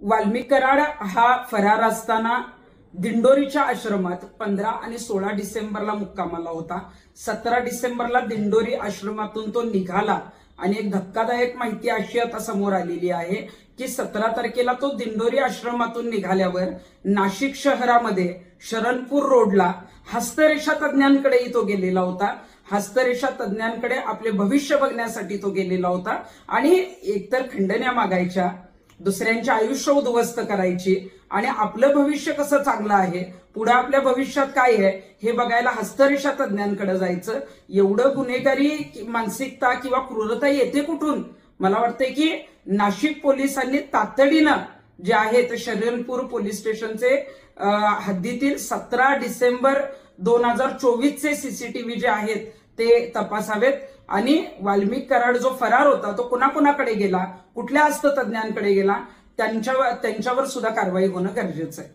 वाल्मिक कराड हा फरार असताना दिंडोरीच्या आश्रमात 15 आणि 16 डिसेंबरला मुक्कामाला होता. 17 डिसेंबरला दिंडोरी आश्रमातून तो निघाला आणि एक धक्कादायक माहिती अशी आता समोर आलेली आहे की 17 तारखेला तो दिंडोरी आश्रमातून निघाल्यावर नाशिक शहरामध्ये शरणपूर रोडला हस्तरेषा तज्ञांकडेही तो गेलेला होता. हस्तरेषा तज्ञांकडे आपले भविष्य बघण्यासाठी तो गेलेला होता आणि एकतर खंडण्या मागायच्या, दुसऱ्यांचे आयुष्य उद्ध्वस्त करायची आणि आपलं भविष्य कसं चांगलं आहे, पुढे आपल्या भविष्यात काय आहे हे बघायला हस्तरेषा तज्ञांकडे जायचं. एवढं गुन्हेगारी मानसिकता किंवा क्रूरता येते कुठून? मला वाटतंय की नाशिक पोलिसांनी तातडीनं जे आहे ते शरणपूर पोलीस स्टेशनचे हद्दीतील 17 डिसेंबर 2024 चे सीसीटीव्ही जे आहेत ते तपासावेत आणि वाल्मिक कराड जो फरार होता तो कुणाकुणाकडे गेला, कुठल्या हस्ततज्ञांकडे गेला, त्यांच्यावर सुद्धा कारवाई होणं गरजेचं आहे.